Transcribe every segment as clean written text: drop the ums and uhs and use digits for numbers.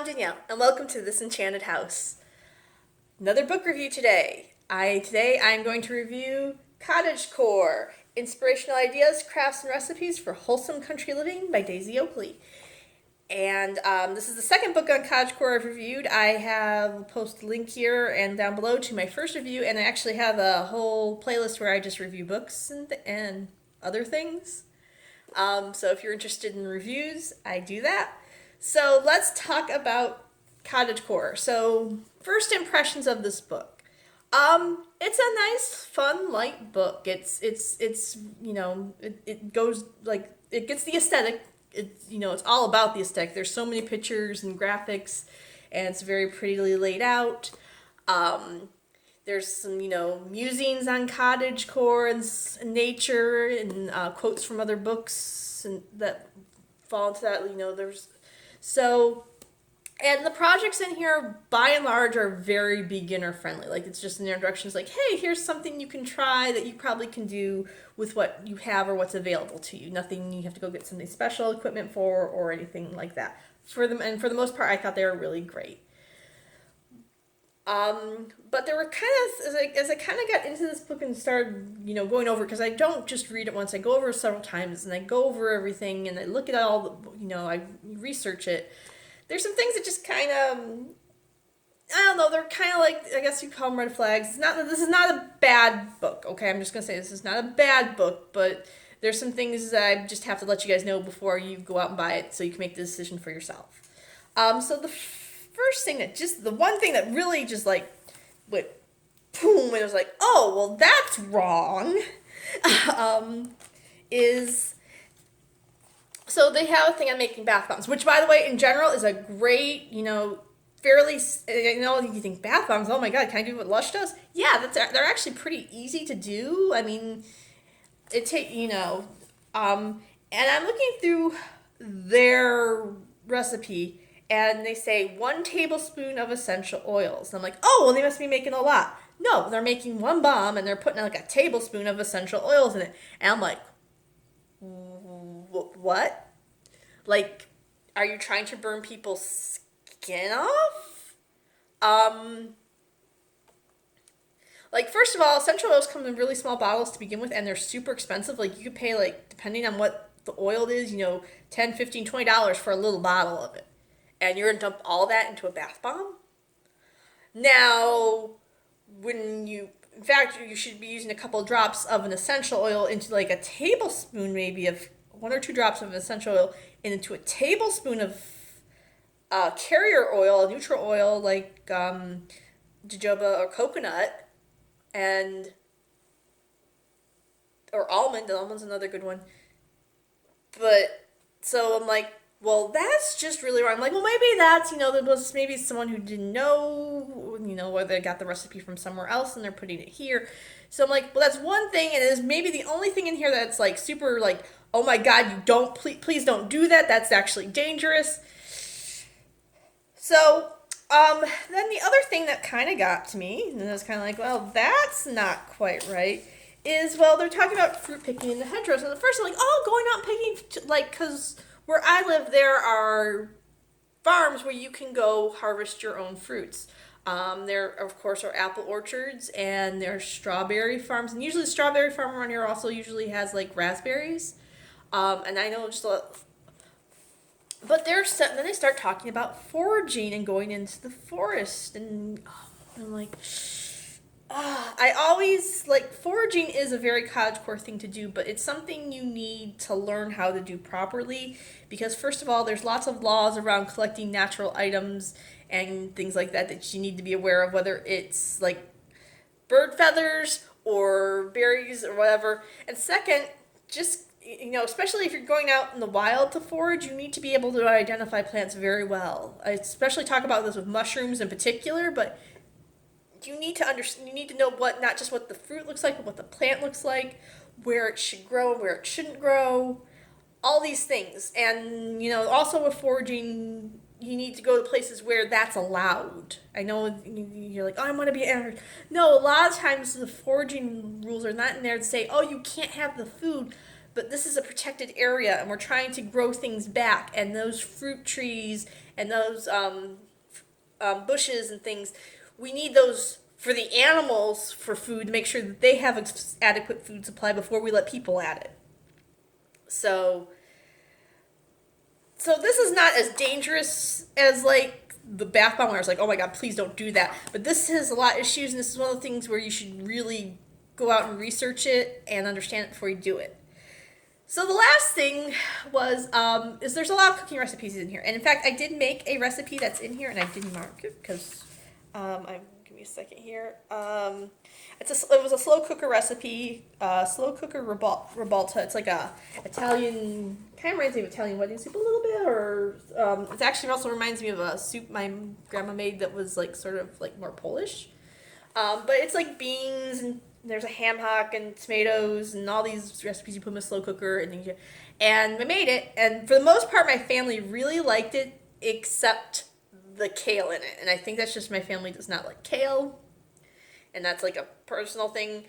Danielle, and welcome to This Enchanted House. Another book review today. Today I'm going to review Cottagecore, Inspirational Ideas, Crafts, and Recipes for Wholesome Country Living by Daisy Oakley. And this is the second book on Cottagecore I've reviewed. I have posted a link here and down below to my first review, and I actually have a whole playlist where I just review books and other things. So if you're interested in reviews, I do that. So let's talk about Cottagecore. So first impressions of this book. It's a nice, fun, light book. It's it goes like it gets the aesthetic. It's all about the aesthetic. There's so many pictures and graphics, and it's very prettily laid out. There's some, musings on cottagecore and nature and quotes from other books and that fall into that. And the projects in here, by and large, are very beginner friendly. Like, it's just an introduction. It's like, hey, here's something you can try that you probably can do with what you have or what's available to you. Nothing you have to go get something special equipment for or anything like that. For the most part, I thought they were really great. But there were kind of, as I kind of got into this book and started, going over, because I don't just read it once, I go over it several times, and I go over everything, and I look at all the, I research it. There's some things that just kind of, I don't know, they're kind of like, I guess you call them red flags. This is not a bad book, okay? I'm just going to say this is not a bad book, but there's some things that I just have to let you guys know before you go out and buy it so you can make the decision for yourself. So the first thing the one thing that really just like went boom, and it was like, oh, well, that's wrong, is, so they have a thing on making bath bombs, which, by the way, in general is a great, fairly, you think bath bombs, oh my god, can I do what Lush does? Yeah, they're actually pretty easy to do. I mean, and I'm looking through their recipe, and they say 1 tablespoon of essential oils. And I'm like, oh, well, they must be making a lot. No, they're making one bomb, and they're putting like a tablespoon of essential oils in it. And I'm like, what? Like, are you trying to burn people's skin off? Like, first of all, essential oils come in really small bottles to begin with, and they're super expensive. Like, you could pay, like, depending on what the oil is, $10, $15, $20 for a little bottle of it. And you're going to dump all that into a bath bomb? Now, in fact, you should be using a couple drops of an essential oil into like a tablespoon, maybe, of 1 or 2 drops of essential oil, and into a tablespoon of carrier oil, neutral oil, like jojoba or coconut, or almond. The almond's another good one. But, so I'm like, well, that's just really wrong. I'm like, well, maybe that's, there was maybe someone who didn't know, whether they got the recipe from somewhere else and they're putting it here. So I'm like, well, that's one thing, and it is maybe the only thing in here that's like super like, oh my god, please don't do that. That's actually dangerous. So, then the other thing that kind of got to me, and I was kind of like, well, that's not quite right, is, well, they're talking about fruit picking in the hedgerows. And at first I'm like, oh, going out and picking, like, because where I live, there are farms where you can go harvest your own fruits. There, of course, are apple orchards, and there are strawberry farms. And usually the strawberry farm around here also usually has, like, raspberries. And I know just a lot. But then they start talking about foraging and going into the forest. And I'm like, I always, like, foraging is a very cottagecore thing to do, but it's something you need to learn how to do properly, because first of all, there's lots of laws around collecting natural items and things like that you need to be aware of, whether it's like bird feathers or berries or whatever. And second, just, especially if you're going out in the wild to forage, you need to be able to identify plants very well. I especially talk about this with mushrooms in particular, but you need to know not just what the fruit looks like, but what the plant looks like, where it should grow and where it shouldn't grow, all these things. And, also with foraging, you need to go to places where that's allowed. I know you're like, oh, I want to be an anarchist. No, a lot of times the foraging rules are not in there to say, oh, you can't have the food, but this is a protected area, and we're trying to grow things back, and those fruit trees and those bushes and things, we need those for the animals for food to make sure that they have adequate food supply before we let people at it. So this is not as dangerous as like the bath bomb where it's like, oh my god, please don't do that. But this has a lot of issues, and this is one of the things where you should really go out and research it and understand it before you do it. So the last thing was, is there's a lot of cooking recipes in here. And in fact, I did make a recipe that's in here, and I didn't mark it because, give me a second here. It was a slow cooker recipe, slow cooker ribalta. It's like a Italian, kind of reminds me of Italian wedding soup a little bit, or it actually also reminds me of a soup my grandma made that was like sort of like more Polish. But it's like beans, and there's a ham hock and tomatoes and all these recipes you put in a slow cooker, and I made it, and for the most part my family really liked it except the kale in it, and I think that's just my family does not like kale, and that's like a personal thing.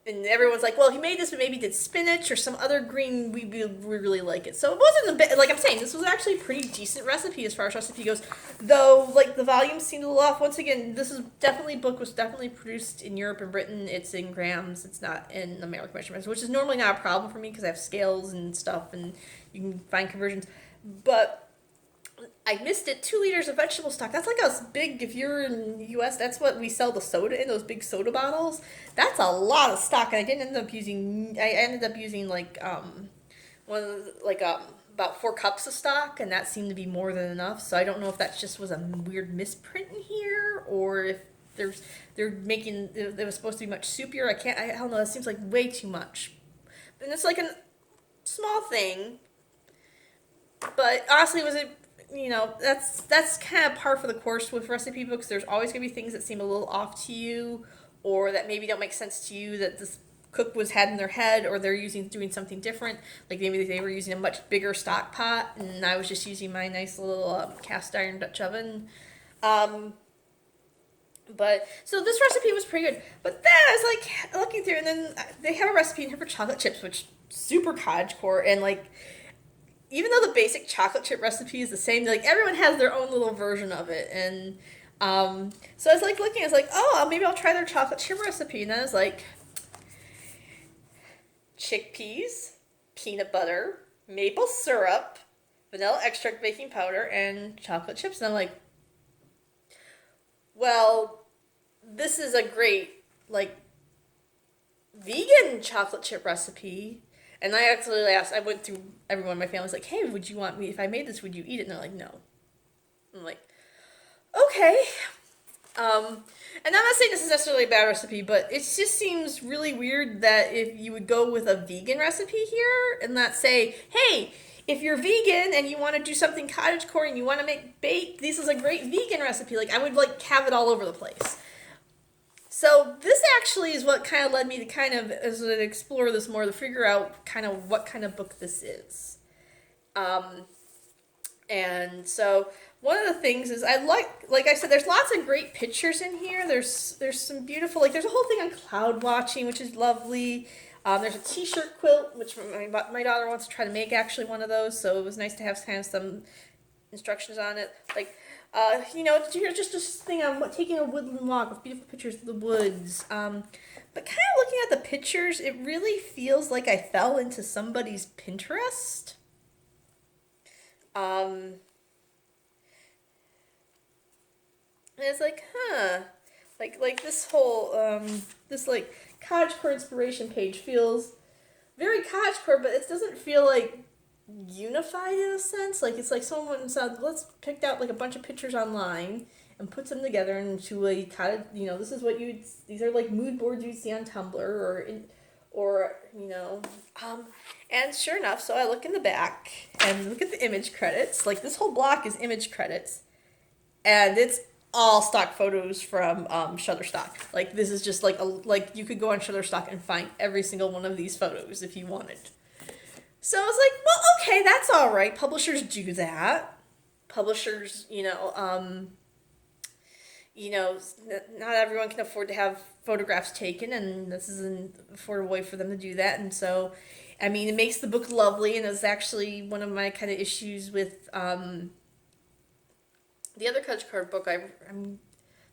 And everyone's like, well, he made this, but maybe did spinach or some other green. We really like it. So it wasn't a bit, like I'm saying, this was actually a pretty decent recipe as far as recipe goes. Though, like, the volume seemed a little off. Once again, this is book was definitely produced in Europe and Britain. It's in grams. It's not in American measurements, which is normally not a problem for me because I have scales and stuff, and you can find conversions. But I missed it. 2 liters of vegetable stock. That's like a big, if you're in the U.S., that's what we sell the soda in, those big soda bottles. That's a lot of stock, and I ended up using like, about 4 cups of stock, and that seemed to be more than enough. So I don't know if that just was a weird misprint in here, or if they're making, it was supposed to be much soupier. I don't know, it seems like way too much. And it's like a small thing, but honestly, that's kind of par for the course with recipe books. There's always going to be things that seem a little off to you, or that maybe don't make sense to you that this cook had in their head, or they're doing something different. Like maybe they were using a much bigger stock pot, and I was just using my nice little cast iron Dutch oven. But so this recipe was pretty good. But then I was like looking through, and then they have a recipe in here for chocolate chips, which super Cottagecore, and like, even though the basic chocolate chip recipe is the same, like everyone has their own little version of it. And so I was like looking, I was like, oh, maybe I'll try their chocolate chip recipe. And then I was like, chickpeas, peanut butter, maple syrup, vanilla extract, baking powder, and chocolate chips. And I'm like, well, this is a great, like, vegan chocolate chip recipe. And I actually I went through everyone in my family was like, hey, would you want me, if I made this, would you eat it? And they're like, no. I'm like, okay. And I'm not saying this is necessarily a bad recipe, but it just seems really weird that if you would go with a vegan recipe here and not say, hey, if you're vegan and you want to do something cottagecore and you want to make bake, this is a great vegan recipe. Like, I would like have it all over the place. So this actually is what kind of led me to kind of, as I explore this more, to figure out kind of what kind of book this is. And so one of the things is I like I said, there's lots of great pictures in here. There's some beautiful, like there's a whole thing on cloud watching, which is lovely. There's a t-shirt quilt, which my daughter wants to try to make actually one of those. So it was nice to have kind of some instructions on it. Like, just this thing on taking a woodland walk with beautiful pictures of the woods. But kind of looking at the pictures, it really feels like I fell into somebody's Pinterest. And it's like, like this whole, this like Cottagecore inspiration page feels very Cottagecore, but it doesn't feel like unified in a sense. Like it's like someone said, let's pick out like a bunch of pictures online and put them together into a cottage. This is what these are like mood boards you'd see on Tumblr and sure enough, so I look in the back and look at the image credits. Like this whole block is image credits, and it's all stock photos from Shutterstock. Like this is just like you could go on Shutterstock and find every single one of these photos if you wanted. So I was like, well, okay, that's all right. Publishers do that. Publishers, not everyone can afford to have photographs taken, and this is an affordable way for them to do that. And so, I mean, it makes the book lovely, and it's actually one of my kind of issues with the other Cottagecore book. I'm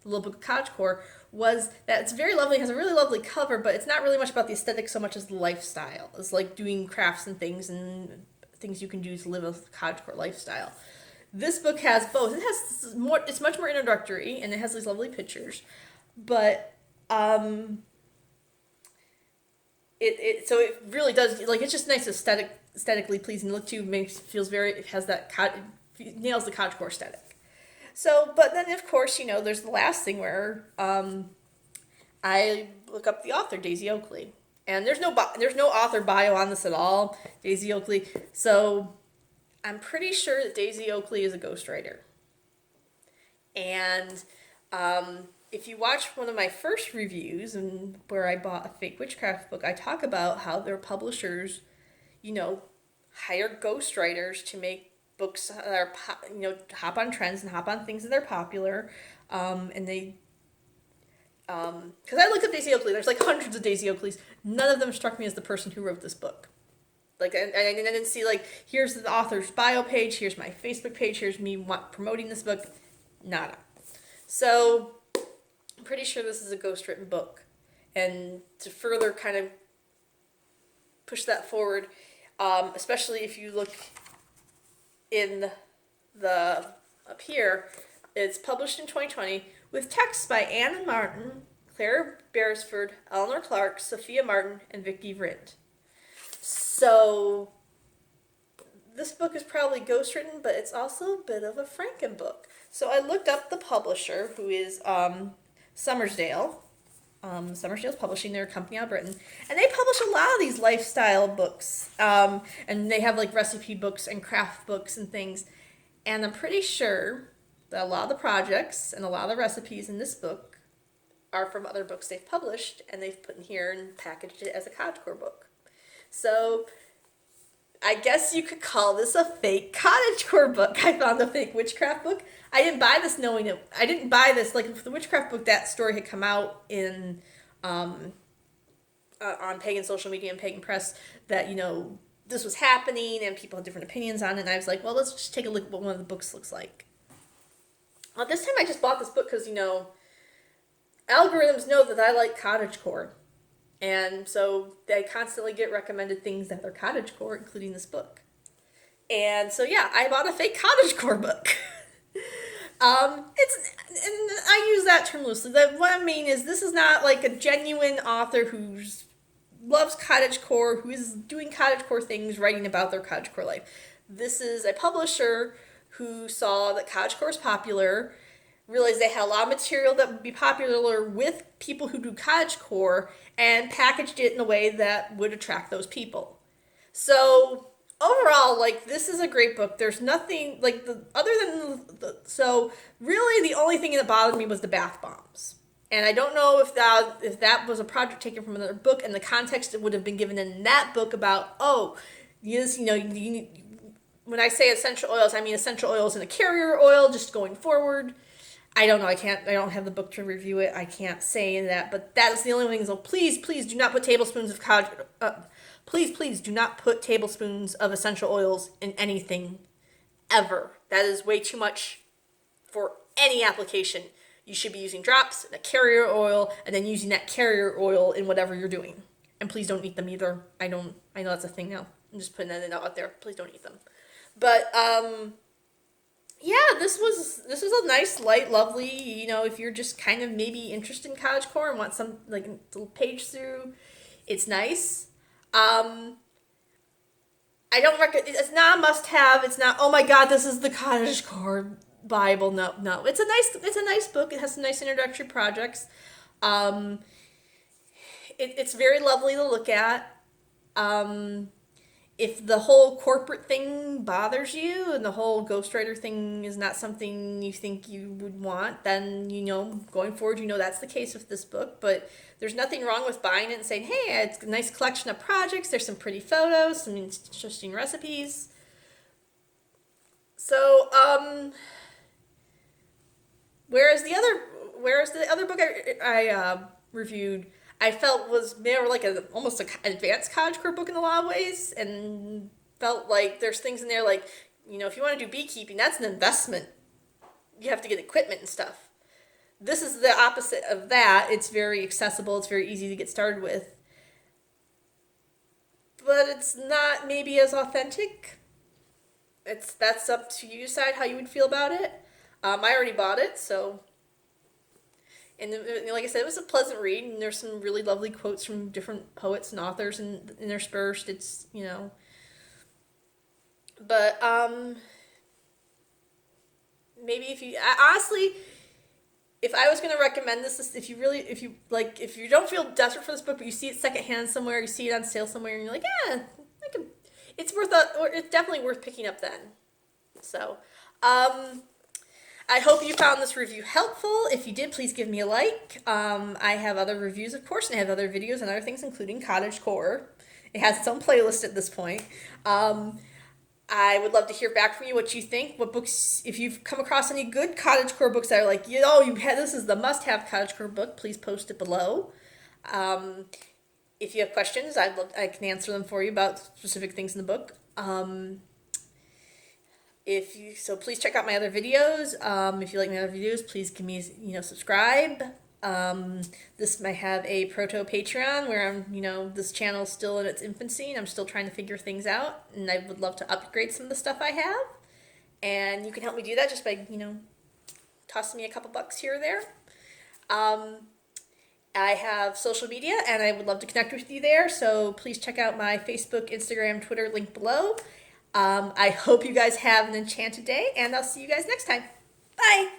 the little book of Cottagecore was that it's very lovely, has a really lovely cover, but it's not really much about the aesthetic so much as the lifestyle. It's like doing crafts and things you can do to live a Cottagecore lifestyle. This book has both. It has more. It's much more introductory, and it has these lovely pictures, but so it really does, like, it's just nice aesthetically pleasing to look to. It has that nails the Cottagecore aesthetic. So, but then of course, there's the last thing where I look up the author, Daisy Oakley, and there's no author bio on this at all, Daisy Oakley. So I'm pretty sure that Daisy Oakley is a ghostwriter. And if you watch one of my first reviews, and where I bought a fake witchcraft book, I talk about how their publishers, hire ghostwriters to make books that are, hop on trends and hop on things that are popular. And they, because I looked up Daisy Oakley, there's like hundreds of Daisy Oakleys. None of them struck me as the person who wrote this book. Like, and I didn't see, like, here's the author's bio page, here's my Facebook page, here's me promoting this book. Nada. So, I'm pretty sure this is a ghostwritten book. And to further kind of push that forward, especially if you look in the up here, it's published in 2020 with texts by Anne Martin, Claire Beresford, Eleanor Clark, Sophia Martin, and Vicki Vrind. So this book is probably ghostwritten, but it's also a bit of a Franken book. So I looked up the publisher, who is Summersdale. Summersdale's publishing, their company out of Britain, and they publish a lot of these lifestyle books, and they have like recipe books and craft books and things, and I'm pretty sure that a lot of the projects and a lot of the recipes in this book are from other books they've published, and they've put in here and packaged it as a Cottagecore book. So I guess you could call this a fake Cottagecore book. I found a fake witchcraft book. I didn't buy this knowing it. I didn't buy this, like, for the witchcraft book, that story had come out in on pagan social media and pagan press that, this was happening and people had different opinions on it, and I was like, well, let's just take a look at what one of the books looks like. Well, this time I just bought this book because, algorithms know that I like Cottagecore. And so they constantly get recommended things that are Cottagecore, including this book. And so, yeah, I bought a fake Cottagecore book. And I use that term loosely. What I mean is, this is not like a genuine author who loves Cottagecore, who is doing Cottagecore things, writing about their Cottagecore life. This is a publisher who saw that Cottagecore is popular, realized they had a lot of material that would be popular with people who do Cottagecore, and packaged it in a way that would attract those people. So overall, like, this is a great book. There's nothing, like, so really the only thing that bothered me was the bath bombs. And I don't know if that was a project taken from another book, and the context it would have been given in that book about, yes, when I say essential oils, I mean essential oils in a carrier oil, just going forward. I don't know. I don't have the book to review it. I can't say that, but that is the only thing. So please do not put tablespoons of please do not put tablespoons of essential oils in anything ever. That is way too much for any application. You should be using drops and a carrier oil, and then using that carrier oil in whatever you're doing. And please don't eat them either. I know that's a thing now. I'm just putting that out there. Please don't eat them. But yeah, this was a nice, light, lovely, if you're just kind of maybe interested in Cottagecore and want some, like, little page through, it's nice. I don't recommend, it's not a must-have, it's not, oh my god, this is the Cottagecore Bible, no. It's a nice book, it has some nice introductory projects. It's very lovely to look at. If the whole corporate thing bothers you and the whole ghostwriter thing is not something you think you would want, then, going forward, that's the case with this book. But there's nothing wrong with buying it and saying, hey, it's a nice collection of projects. There's some pretty photos, some interesting recipes. So, whereas the other whereas the other book I reviewed, I felt was more like almost an advanced cottagecore book in a lot of ways, and felt like there's things in there like, if you want to do beekeeping, that's an investment. You have to get equipment and stuff. This is the opposite of that. It's very accessible. It's very easy to get started with. But it's not maybe as authentic. That's up to you to decide how you would feel about it. I already bought it, so. And like I said, it was a pleasant read, and there's some really lovely quotes from different poets and authors and interspersed. It's, But, maybe if you, honestly, if I was going to recommend this, if you don't feel desperate for this book, but you see it secondhand somewhere, you see it on sale somewhere, and you're like, yeah, it's it's definitely worth picking up then. So, I hope you found this review helpful. If you did, please give me a like. I have other reviews, of course, and I have other videos and other things, including Cottagecore. It has its own playlist at this point. I would love to hear back from you, what you think, what books, if you've come across any good cottagecore books that are like, this is the must-have cottagecore book, please post it below. If you have questions, I can answer them for you about specific things in the book. Please check out my other videos. If you like my other videos, please give me, subscribe. This might have a proto Patreon where I'm, this channel is still in its infancy and I'm still trying to figure things out, and I would love to upgrade some of the stuff I have. And you can help me do that just by, tossing me a couple bucks here or there. I have social media and I would love to connect with you there, so please check out my Facebook, Instagram, Twitter link below. I hope you guys have an enchanted day, and I'll see you guys next time. Bye!